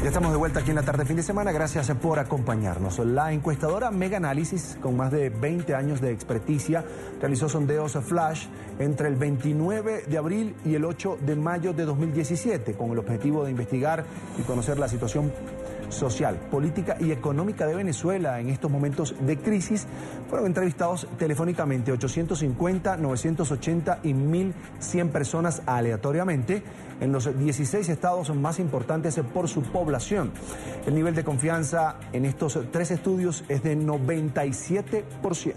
Ya estamos de vuelta aquí en la tarde fin de semana. Gracias por acompañarnos. La encuestadora Mega Análisis, con más de 20 años de experticia, realizó sondeos flash entre el 29 de abril y el 8 de mayo de 2017, con el objetivo de investigar y conocer la situación social, política y económica de Venezuela en estos momentos de crisis. Fueron entrevistados telefónicamente 850, 980 y 1.100 personas aleatoriamente en los 16 estados más importantes por su población. El nivel de confianza en estos 3 estudios es de 97%.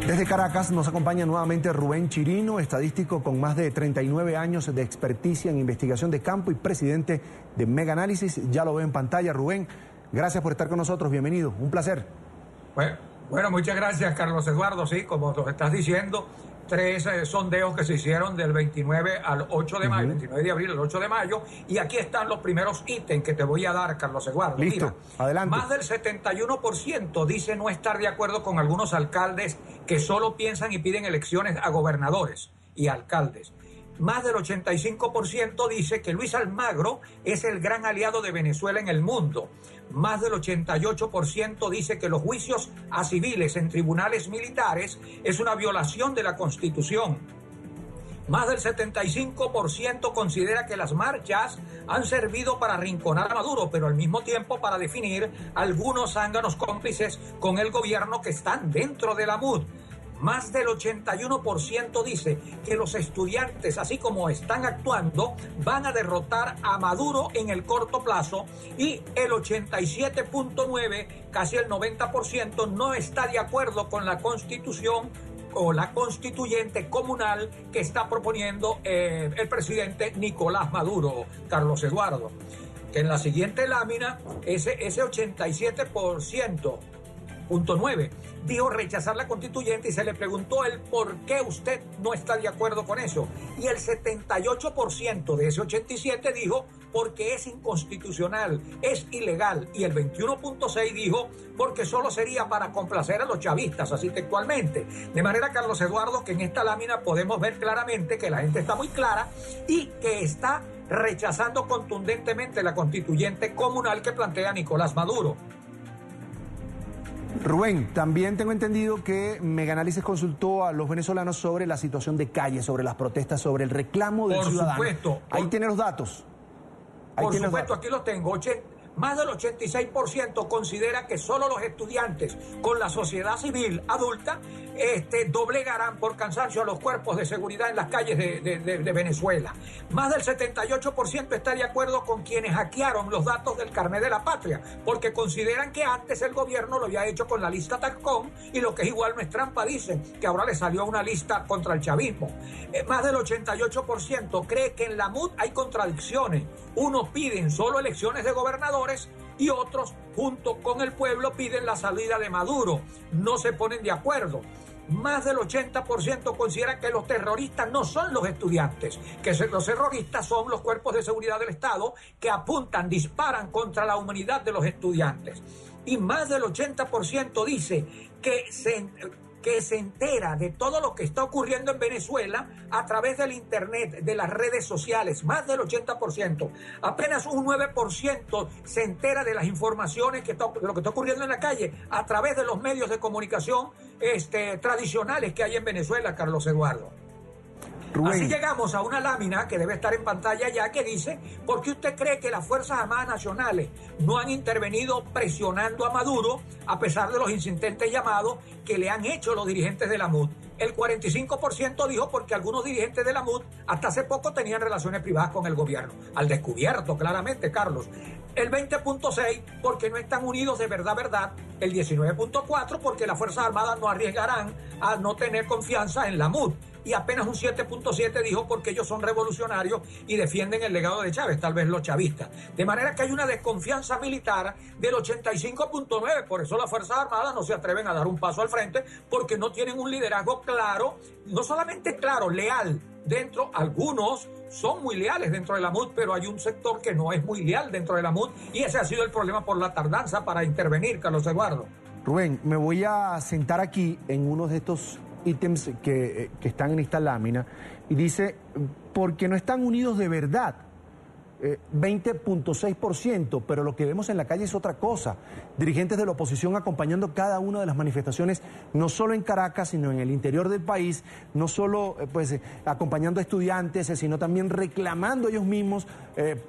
Desde Caracas nos acompaña nuevamente Rubén Chirino, estadístico con más de 39 años de experticia en investigación de campo y presidente de Mega Análisis. Ya lo veo en pantalla. Rubén, gracias por estar con nosotros. Bienvenido. Un placer. Bueno, muchas gracias, Carlos Eduardo. Sí, como lo estás diciendo, 3 sondeos que se hicieron del 29 al 8 de mayo, 29 de abril al 8 de mayo, y aquí están los primeros ítems que te voy a dar, Carlos Eduardo. Listo, mira, adelante. Más del 71% dice no estar de acuerdo con algunos alcaldes que solo piensan y piden elecciones a gobernadores y alcaldes. Más del 85% dice que Luis Almagro es el gran aliado de Venezuela en el mundo. Más del 88% dice que los juicios a civiles en tribunales militares es una violación de la Constitución. Más del 75% considera que las marchas han servido para arrinconar a Maduro, pero al mismo tiempo para definir algunos zánganos cómplices con el gobierno que están dentro de la MUD. Más del 81% dice que los estudiantes, así como están actuando, van a derrotar a Maduro en el corto plazo, y el 87.9%, casi el 90%, no está de acuerdo con la Constitución o la constituyente comunal que está proponiendo el presidente Nicolás Maduro, Carlos Eduardo. Que en la siguiente lámina, ese 87.9% dijo rechazar la constituyente, y se le preguntó el por qué usted no está de acuerdo con eso. Y el 78% de ese 87 dijo porque es inconstitucional, es ilegal. Y el 21.6 dijo porque solo sería para complacer a los chavistas, así textualmente. De manera, Carlos Eduardo, que en esta lámina podemos ver claramente que la gente está muy clara y que está rechazando contundentemente la constituyente comunal que plantea Nicolás Maduro. Rubén, también tengo entendido que Mega Análisis consultó a los venezolanos sobre la situación de calle, sobre las protestas, sobre el reclamo del ciudadano. Por supuesto. Ahí tiene los datos. Por supuesto, aquí los tengo. Más del 86% considera que solo los estudiantes con la sociedad civil adulta doblegarán por cansancio a los cuerpos de seguridad en las calles de Venezuela. Más del 78% está de acuerdo con quienes hackearon los datos del carnet de la patria, porque consideran que antes el gobierno lo había hecho con la lista Taccón, y lo que es igual no es trampa, dicen que ahora le salió una lista contra el chavismo. Más del 88% cree que en la MUD hay contradicciones. Unos piden solo elecciones de gobernadores y otros, junto con el pueblo, piden la salida de Maduro. No se ponen de acuerdo. Más del 80% considera que los terroristas no son los estudiantes, que los terroristas son los cuerpos de seguridad del Estado que apuntan, disparan contra la humanidad de los estudiantes. Y más del 80% dice que se entera de todo lo que está ocurriendo en Venezuela a través del internet, de las redes sociales. Más del 80%. Apenas un 9% se entera de las informaciones de lo que está ocurriendo en la calle a través de los medios de comunicación tradicionales que hay en Venezuela, Carlos Eduardo. Rubén. Así llegamos a una lámina que debe estar en pantalla ya, que dice: ¿por qué usted cree que las Fuerzas Armadas Nacionales no han intervenido presionando a Maduro a pesar de los insistentes llamados que le han hecho los dirigentes de la MUD? El 45% dijo porque algunos dirigentes de la MUD hasta hace poco tenían relaciones privadas con el gobierno. Al descubierto, claramente, Carlos. El 20.6% porque no están unidos de verdad. El 19.4% porque las Fuerzas Armadas no arriesgarán a no tener confianza en la MUD. Y apenas un 7.7% dijo porque ellos son revolucionarios y defienden el legado de Chávez, tal vez los chavistas. De manera que hay una desconfianza militar del 85.9%. Por eso las Fuerzas Armadas no se atreven a dar un paso al frente, porque no tienen un liderazgo claro, no solamente claro, leal. Algunos son muy leales dentro de la MUD, pero hay un sector que no es muy leal dentro de la MUD, y ese ha sido el problema por la tardanza para intervenir, Carlos Eduardo. Rubén, me voy a sentar aquí en uno de estos ítems que están en esta lámina y dice, porque no están unidos de verdad. 20.6%, pero lo que vemos en la calle es otra cosa. Dirigentes de la oposición acompañando cada una de las manifestaciones, no solo en Caracas, sino en el interior del país, no solo acompañando a estudiantes, sino también reclamando ellos mismos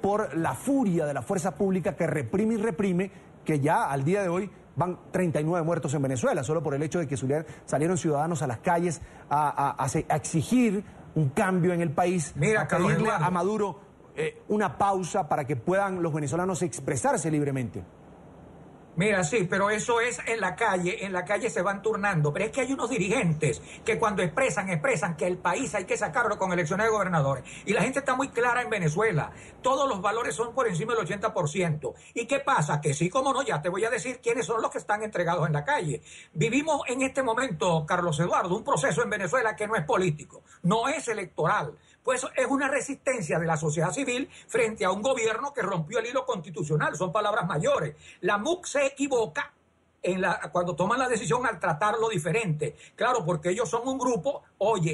por la furia de la fuerza pública que reprime y reprime, que ya al día de hoy van 39 muertos en Venezuela, solo por el hecho de que salieron ciudadanos a las calles a exigir un cambio en el país, a pedirle a Maduro una pausa para que puedan los venezolanos expresarse libremente. Mira, sí, pero eso es en la calle se van turnando, pero es que hay unos dirigentes que cuando expresan que el país hay que sacarlo con elecciones de gobernadores, y la gente está muy clara en Venezuela, todos los valores son por encima del 80%, ¿y qué pasa? Que sí, como no, ya te voy a decir quiénes son los que están entregados en la calle. Vivimos en este momento, Carlos Eduardo, un proceso en Venezuela que no es político, no es electoral, pues es una resistencia de la sociedad civil frente a un gobierno que rompió el hilo constitucional, son palabras mayores. La MUC se equivoca cuando toman la decisión al tratarlo diferente. Claro, porque ellos son un grupo,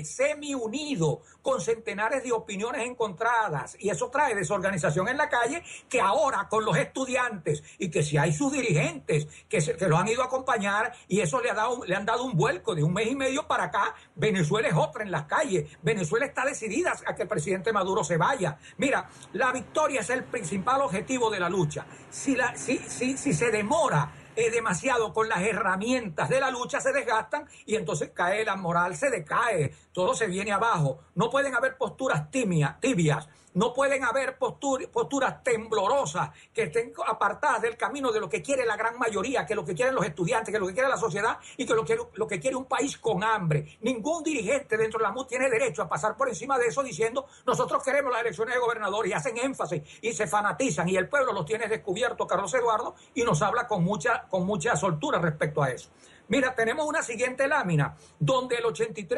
semi-unido, con centenares de opiniones encontradas, y eso trae desorganización en la calle, que ahora con los estudiantes, y que si hay sus dirigentes que los han ido a acompañar, y eso le han dado un vuelco de un mes y medio para acá. Venezuela es otra en las calles. Venezuela está decidida a que el presidente Maduro se vaya. Mira, la victoria es el principal objetivo de la lucha. Si se demora demasiado con las herramientas de la lucha, se desgastan y entonces cae la moral, se decae, todo se viene abajo. No pueden haber posturas tibias, no pueden haber posturas temblorosas que estén apartadas del camino de lo que quiere la gran mayoría, que lo que quieren los estudiantes, que lo que quiere la sociedad y que lo que quiere un país con hambre. Ningún dirigente dentro de la MUD tiene derecho a pasar por encima de eso diciendo nosotros queremos las elecciones de gobernadores, y hacen énfasis y se fanatizan, y el pueblo los tiene descubierto, Carlos Eduardo, y nos habla con mucha soltura respecto a eso. Mira, tenemos una siguiente lámina donde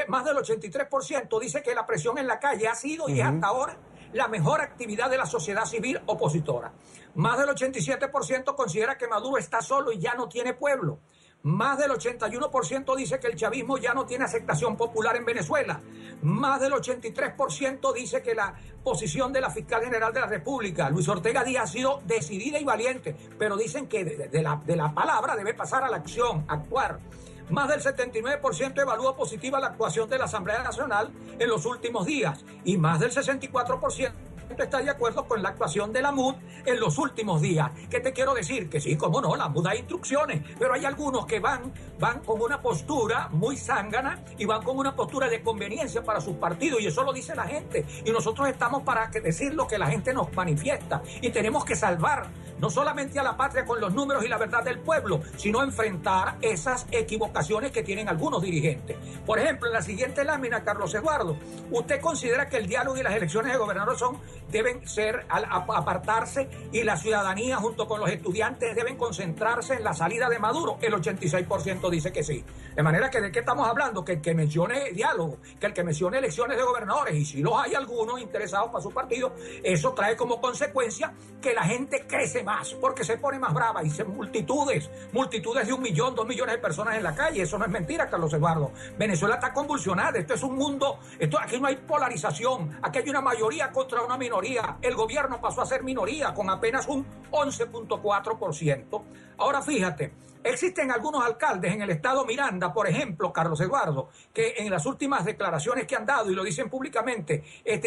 más del 83% dice que la presión en la calle ha sido y es hasta ahora la mejor actividad de la sociedad civil opositora. Más del 87% considera que Maduro está solo y ya no tiene pueblo. Más del 81% dice que el chavismo ya no tiene aceptación popular en Venezuela. Más del 83% dice que la posición de la fiscal general de la República, Luis Ortega Díaz, ha sido decidida y valiente, pero dicen que de la palabra debe pasar a la acción, actuar. Más del 79% evalúa positiva la actuación de la Asamblea Nacional en los últimos días, y más del 64% está de acuerdo con la actuación de la MUD en los últimos días. ¿Qué te quiero decir? Que sí, cómo no, la MUD da instrucciones, pero hay algunos que van con una postura muy zángana y van con una postura de conveniencia para sus partidos, y eso lo dice la gente, y nosotros estamos para decir lo que la gente nos manifiesta, y tenemos que salvar no solamente a la patria con los números y la verdad del pueblo, sino enfrentar esas equivocaciones que tienen algunos dirigentes. Por ejemplo, en la siguiente lámina, Carlos Eduardo, ¿usted considera que el diálogo y las elecciones de gobernadores deben ser apartarse, y la ciudadanía junto con los estudiantes deben concentrarse en la salida de Maduro? El 86% dice que sí. De manera que, ¿de qué estamos hablando? Que el que mencione diálogo, que el que mencione elecciones de gobernadores, y si los hay algunos interesados para su partido, eso trae como consecuencia que la gente crece más, porque se pone más brava, y se multitudes de 1 millón, 2 millones de personas en la calle. Eso no es mentira, Carlos Eduardo. Venezuela está convulsionada, esto es un mundo, aquí no hay polarización, aquí hay una mayoría contra una minoría. El gobierno pasó a ser minoría con apenas un 11.4%. Ahora fíjate, existen algunos alcaldes en el estado Miranda, por ejemplo, Carlos Eduardo, que en las últimas declaraciones que han dado, y lo dicen públicamente,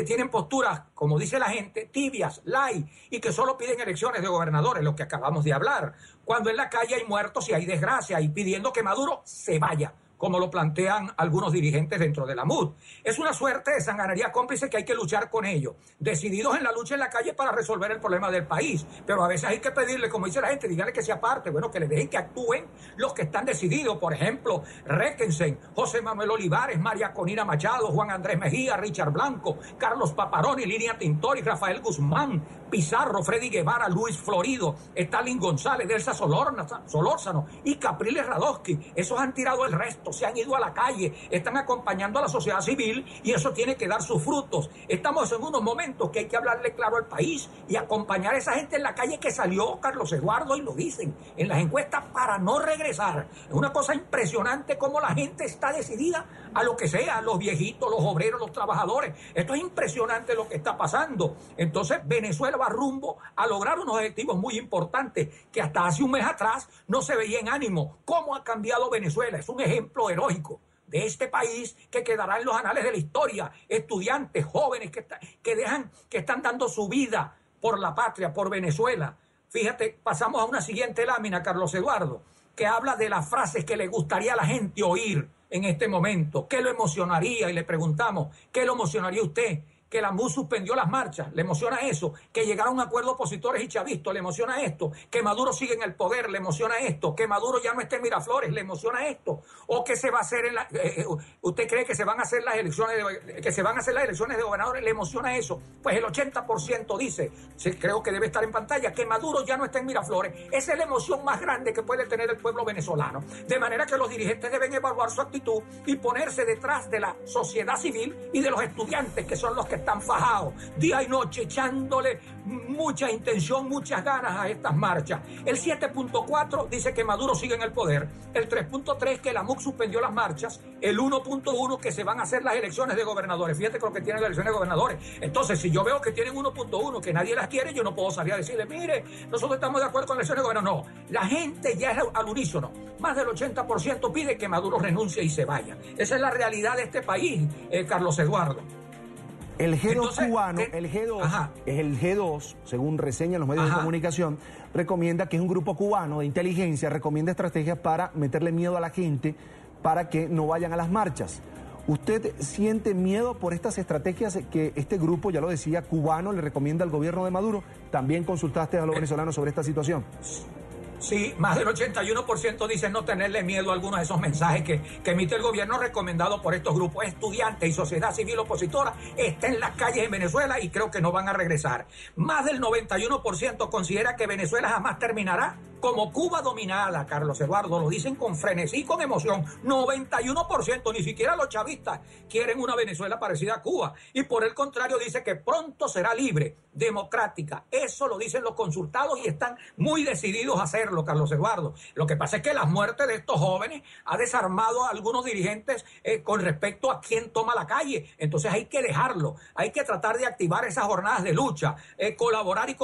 tienen posturas, como dice la gente, tibias, light, y que solo piden elecciones de gobernadores, lo que acabamos de hablar, cuando en la calle hay muertos y hay desgracia, y pidiendo que Maduro se vaya, como lo plantean algunos dirigentes dentro de la MUD. Es una suerte de sanganería cómplice que hay que luchar con ello, decididos en la lucha en la calle para resolver el problema del país, pero a veces hay que pedirle, como dice la gente, díganle que se aparte, bueno, que le dejen que actúen los que están decididos. Por ejemplo, Requensen, José Manuel Olivares, María Conina Machado, Juan Andrés Mejía, Richard Blanco, Carlos Paparoni, Linia Tintori, Rafael Guzmán, Pizarro, Freddy Guevara, Luis Florido, Stalin González, Delsa Solórzano y Capriles Radowski. Esos han tirado el resto abiertos, se han ido a la calle, están acompañando a la sociedad civil y eso tiene que dar sus frutos. Estamos en unos momentos que hay que hablarle claro al país y acompañar a esa gente en la calle que salió, Carlos Eduardo, y lo dicen en las encuestas, para no regresar. Es una cosa impresionante cómo la gente está decidida a lo que sea, los viejitos, los obreros, los trabajadores. Esto es impresionante lo que está pasando. Entonces Venezuela va rumbo a lograr unos objetivos muy importantes que hasta hace un mes atrás no se veía en ánimo. ¿Cómo ha cambiado Venezuela? Es un ejemplo heroico de este país que quedará en los anales de la historia. Estudiantes, jóvenes que están dando su vida por la patria, por Venezuela. Fíjate, pasamos a una siguiente lámina, Carlos Eduardo, que habla de las frases que le gustaría a la gente oír en este momento. ¿Qué lo emocionaría? Y le preguntamos, ¿qué lo emocionaría a usted? Que la MUD suspendió las marchas, ¿le emociona eso? Que llegaron a un acuerdo opositores y chavistas, ¿le emociona esto? Que Maduro sigue en el poder, ¿le emociona esto? Que Maduro ya no esté en Miraflores, ¿le emociona esto? ¿O que se va a hacer usted cree que se van a hacer las elecciones de gobernadores, ¿le emociona eso? Pues el 80% dice, creo que debe estar en pantalla, que Maduro ya no está en Miraflores. Esa es la emoción más grande que puede tener el pueblo venezolano. De manera que los dirigentes deben evaluar su actitud y ponerse detrás de la sociedad civil y de los estudiantes, que son los que están fajados día y noche echándole mucha intención, muchas ganas a estas marchas. El 7.4 dice que Maduro sigue en el poder, el 3.3 que la MUC suspendió las marchas, el 1.1 que se van a hacer las elecciones de gobernadores. Fíjate con lo que tienen las elecciones de gobernadores. Entonces, si yo veo que tienen 1.1 que nadie las quiere, yo no puedo salir a decirle, mire, nosotros estamos de acuerdo con las elecciones de gobernadores. No, la gente ya es al unísono. Más del 80% pide que Maduro renuncie y se vaya. Esa es la realidad de este país, Carlos Eduardo. El G2 cubano, el G2, según reseñan los medios de comunicación, recomienda que es un grupo cubano de inteligencia, recomienda estrategias para meterle miedo a la gente para que no vayan a las marchas. ¿Usted siente miedo por estas estrategias que este grupo, ya lo decía, cubano, le recomienda al gobierno de Maduro? ¿También consultaste a los venezolanos sobre esta situación? Sí, más del 81% dicen no tenerle miedo a algunos de esos mensajes que emite el gobierno recomendado por estos grupos. Estudiantes y sociedad civil opositora está en las calles en Venezuela y creo que no van a regresar. Más del 91% considera que Venezuela jamás terminará como Cuba dominada, Carlos Eduardo, lo dicen con frenesí y con emoción. 91%, ni siquiera los chavistas quieren una Venezuela parecida a Cuba. Y por el contrario dice que pronto será libre, democrática. Eso lo dicen los consultados y están muy decididos a hacerlo, Carlos Eduardo. Lo que pasa es que la muerte de estos jóvenes ha desarmado a algunos dirigentes con respecto a quién toma la calle. Entonces hay que dejarlo, hay que tratar de activar esas jornadas de lucha, colaborar y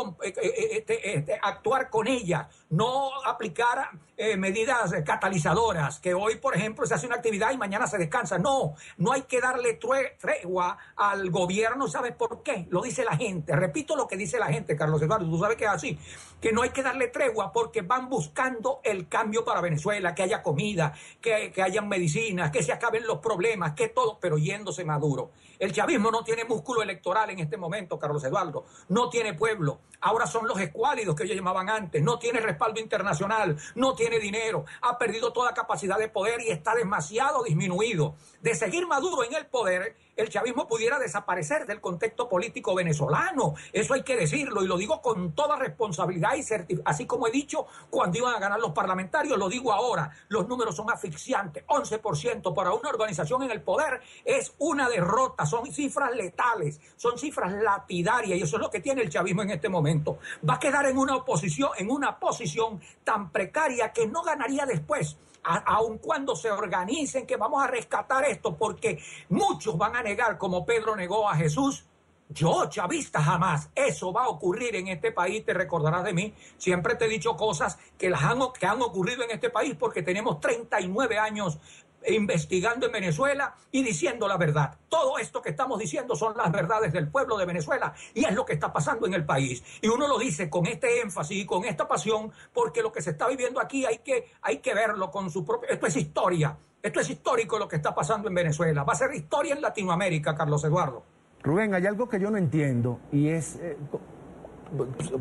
actuar con ellas. No aplicar medidas catalizadoras, que hoy, por ejemplo, se hace una actividad y mañana se descansa. No hay que darle tregua al gobierno. ¿Sabes por qué? Lo dice la gente. Repito lo que dice la gente, Carlos Eduardo. Tú sabes que es así. Que no hay que darle tregua porque van buscando el cambio para Venezuela, que haya comida, que hayan medicinas, que se acaben los problemas, que todo, pero yéndose Maduro. El chavismo no tiene músculo electoral en este momento, Carlos Eduardo. No tiene pueblo. Ahora son los escuálidos que ellos llamaban antes. No tiene respaldo internacional. No tiene dinero. Ha perdido toda capacidad de poder y está demasiado disminuido. De seguir Maduro en el poder, el chavismo pudiera desaparecer del contexto político venezolano. Eso hay que decirlo y lo digo con toda responsabilidad y así como he dicho cuando iban a ganar los parlamentarios, lo digo ahora. Los números son asfixiantes. 11% para una organización en el poder es una derrota. Son cifras letales, son cifras lapidarias y eso es lo que tiene el chavismo en este momento. Va a quedar en una posición tan precaria que no ganaría después. Aun cuando se organicen que vamos a rescatar esto, porque muchos van a negar, como Pedro negó a Jesús. Yo, chavista, jamás. Eso va a ocurrir en este país, te recordarás de mí. Siempre te he dicho cosas que han ocurrido en este país porque tenemos 39 años investigando en Venezuela y diciendo la verdad. Todo esto que estamos diciendo son las verdades del pueblo de Venezuela y es lo que está pasando en el país. Y uno lo dice con este énfasis y con esta pasión porque lo que se está viviendo aquí hay que verlo con su propio... Esto es historia. Esto es histórico lo que está pasando en Venezuela. Va a ser historia en Latinoamérica, Carlos Eduardo. Rubén, hay algo que yo no entiendo y es...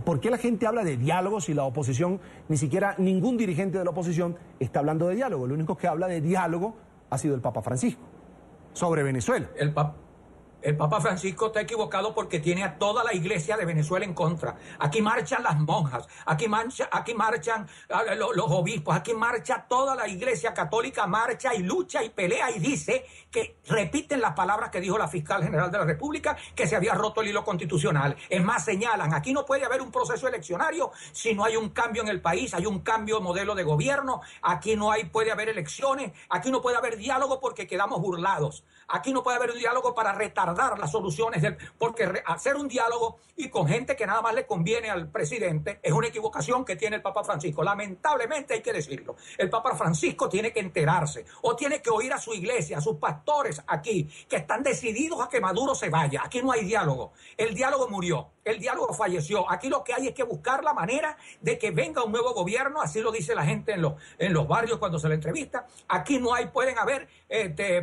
¿por qué la gente habla de diálogo si la oposición, ni siquiera ningún dirigente de la oposición está hablando de diálogo? El único que habla de diálogo ha sido el Papa Francisco sobre Venezuela. El Papa Francisco está equivocado porque tiene a toda la iglesia de Venezuela en contra. Aquí marchan las monjas, aquí marchan los obispos, aquí marcha toda la iglesia católica, marcha y lucha y pelea y dice que repiten las palabras que dijo la fiscal general de la República, que se había roto el hilo constitucional. Es más, señalan, aquí no puede haber un proceso eleccionario si no hay un cambio en el país, hay un cambio de modelo de gobierno, aquí no puede haber elecciones, aquí no puede haber diálogo porque quedamos burlados. Aquí no puede haber un diálogo para retardar las soluciones, porque hacer un diálogo y con gente que nada más le conviene al presidente es una equivocación que tiene el Papa Francisco. Lamentablemente hay que decirlo. El Papa Francisco tiene que enterarse o tiene que oír a su iglesia, a sus pastores aquí, que están decididos a que Maduro se vaya. Aquí no hay diálogo. El diálogo murió. El diálogo falleció. Aquí lo que hay es que buscar la manera de que venga un nuevo gobierno, así lo dice la gente en los barrios cuando se le entrevista. Aquí no pueden haber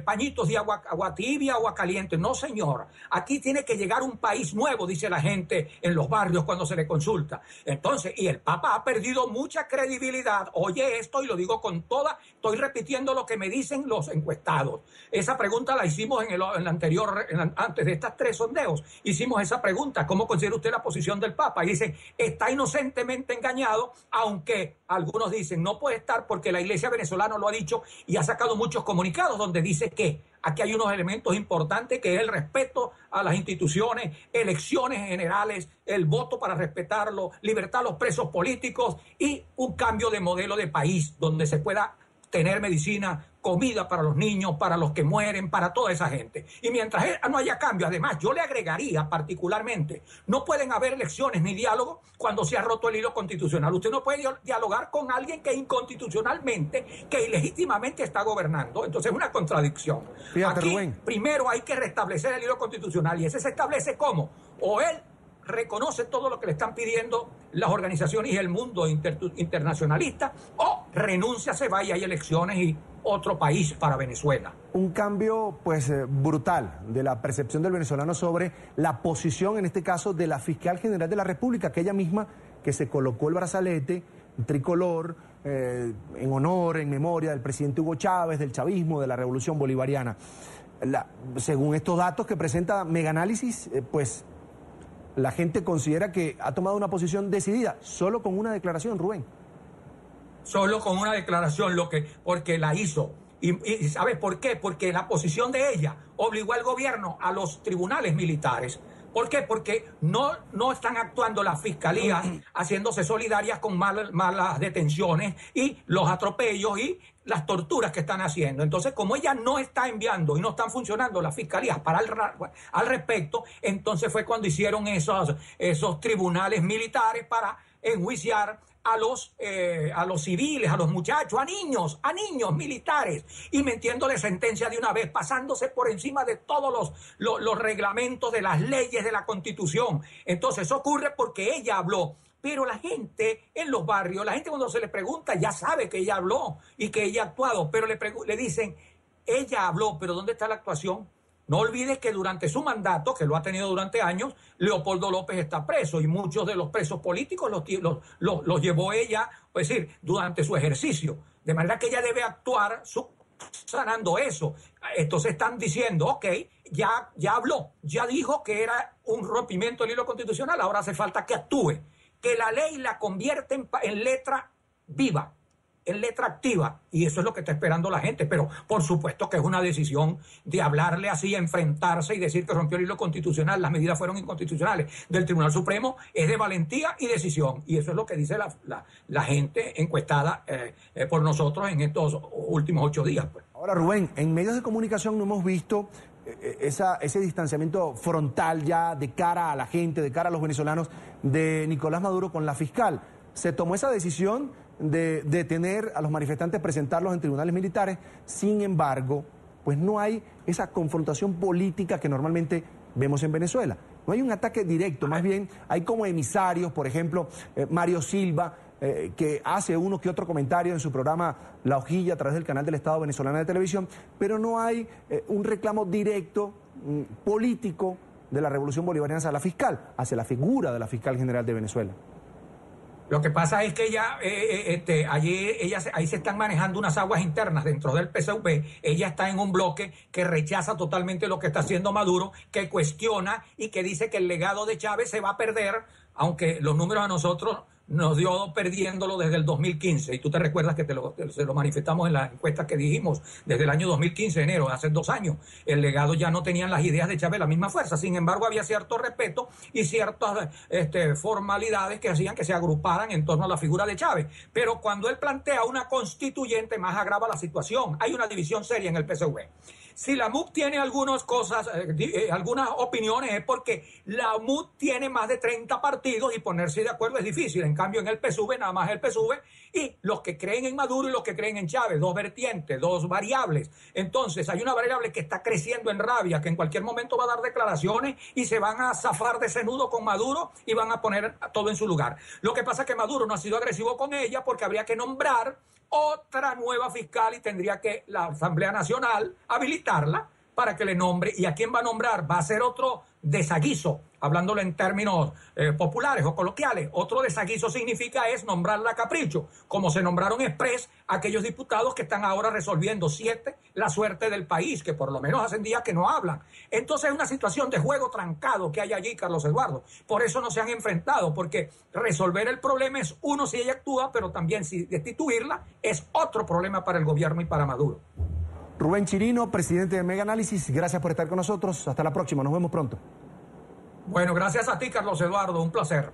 pañitos de agua tibia, agua caliente. No, señor. Aquí tiene que llegar un país nuevo, dice la gente en los barrios cuando se le consulta. Entonces, y el Papa ha perdido mucha credibilidad. Oye esto y lo digo con toda, estoy repitiendo lo que me dicen los encuestados. Esa pregunta la hicimos en el anterior, antes de estas 3 sondeos. Hicimos esa pregunta, ¿cómo considera usted la posición del Papa? Y dicen, está inocentemente engañado, aunque algunos dicen, no puede estar porque la iglesia venezolana lo ha dicho y ha sacado muchos comunicados donde dice que aquí hay unos elementos importantes, que es el respeto a las instituciones, elecciones generales, el voto para respetarlo, libertad a los presos políticos y un cambio de modelo de país donde se pueda tener medicina, comida para los niños, para los que mueren, para toda esa gente. Y mientras no haya cambio, además, yo le agregaría particularmente, no pueden haber elecciones ni diálogo cuando se ha roto el hilo constitucional. Usted no puede dialogar con alguien que inconstitucionalmente, que ilegítimamente está gobernando. Entonces es una contradicción. Fíjate, aquí, Rubén, primero hay que restablecer el hilo constitucional y ese se establece ¿cómo? O él reconoce todo lo que le están pidiendo las organizaciones y el mundo internacionalista, o renuncia, se va y hay elecciones y otro país para Venezuela. un cambio pues brutal de la percepción del venezolano sobre la posición, en este caso, de la fiscal general de la República, aquella misma que se colocó el brazalete tricolor en honor, en memoria del presidente Hugo Chávez, del chavismo, de la revolución bolivariana. Según estos datos que presenta Meganálisis, pues la gente considera que ha tomado una posición decidida, solo con una declaración, Rubén. Solo con una declaración, porque la hizo. ¿Y sabes por qué? Porque la posición de ella obligó al gobierno a los tribunales militares. ¿Por qué? Porque no están actuando las fiscalías haciéndose solidarias con malas detenciones y los atropellos y las torturas que están haciendo. Entonces, como ella no está enviando y no están funcionando las fiscalías al respecto, entonces fue cuando hicieron esos tribunales militares para enjuiciar a los civiles, a los muchachos, a niños militares, y metiéndole sentencia de una vez, pasándose por encima de todos los reglamentos de las leyes de la Constitución. Entonces, eso ocurre porque ella habló. Pero la gente en los barrios, la gente cuando se le pregunta ya sabe que ella habló y que ella ha actuado, pero le dicen, ella habló, pero ¿dónde está la actuación? No olvides que durante su mandato, que lo ha tenido durante años, Leopoldo López está preso y muchos de los presos políticos los llevó ella, es decir, durante su ejercicio. De manera que ella debe actuar sanando eso. Entonces están diciendo, ok, ya habló, ya dijo que era un rompimiento del hilo constitucional, ahora hace falta que actúe, que la ley la convierte en letra viva, en letra activa, y eso es lo que está esperando la gente. Pero por supuesto que es una decisión de hablarle así, enfrentarse y decir que rompió el hilo constitucional, las medidas fueron inconstitucionales del Tribunal Supremo, es de valentía y decisión, y eso es lo que dice la gente encuestada por nosotros en estos últimos 8 días. Pues. Ahora, Rubén, en medios de comunicación no hemos visto ese distanciamiento frontal ya de cara a la gente, de cara a los venezolanos, de Nicolás Maduro con la fiscal. Se tomó esa decisión de detener a los manifestantes, presentarlos en tribunales militares. Sin embargo, pues no hay esa confrontación política que normalmente vemos en Venezuela. No hay un ataque directo, más bien hay como emisarios, por ejemplo, Mario Silva, que hace uno que otro comentario en su programa La Hojilla a través del canal del Estado Venezolano de Televisión, pero no hay un reclamo directo político de la revolución bolivariana hacia la fiscal, hacia la figura de la fiscal general de Venezuela. Lo que pasa es que ahí se están manejando unas aguas internas dentro del PSUV. Ella está en un bloque que rechaza totalmente lo que está haciendo Maduro, que cuestiona y que dice que el legado de Chávez se va a perder, aunque los números a nosotros nos dio perdiéndolo desde el 2015. Y tú te recuerdas que se lo manifestamos en la encuesta que dijimos desde el año 2015, enero, hace 2 años. El legado ya no tenían las ideas de Chávez la misma fuerza. Sin embargo, había cierto respeto y ciertas formalidades que hacían que se agruparan en torno a la figura de Chávez. Pero cuando él plantea una constituyente, más agrava la situación. Hay una división seria en el PSUV. Si la MUC tiene algunas cosas, algunas opiniones, es porque la MUC tiene más de 30 partidos y ponerse de acuerdo es difícil. En cambio, en el PSUV, nada más el PSUV y los que creen en Maduro y los que creen en Chávez, 2 vertientes, 2 variables. Entonces, hay una variable que está creciendo en rabia, que en cualquier momento va a dar declaraciones y se van a zafar de ese nudo con Maduro y van a poner todo en su lugar. Lo que pasa es que Maduro no ha sido agresivo con ella porque habría que nombrar otra nueva fiscal y tendría que la Asamblea Nacional habilitarla para que le nombre. ¿Y a quién va a nombrar? Va a ser otro desaguiso, hablándolo en términos populares o coloquiales. Otro desaguiso significa es nombrarla a capricho, como se nombraron express aquellos diputados que están ahora resolviendo 7 la suerte del país, que por lo menos hacen días que no hablan. Entonces es una situación de juego trancado que hay allí, Carlos Eduardo. Por eso no se han enfrentado, porque resolver el problema es uno si ella actúa, pero también si destituirla es otro problema para el gobierno y para Maduro. Rubén Chirino, presidente de Mega Análisis, gracias por estar con nosotros. Hasta la próxima, nos vemos pronto. Bueno, gracias a ti, Carlos Eduardo, un placer.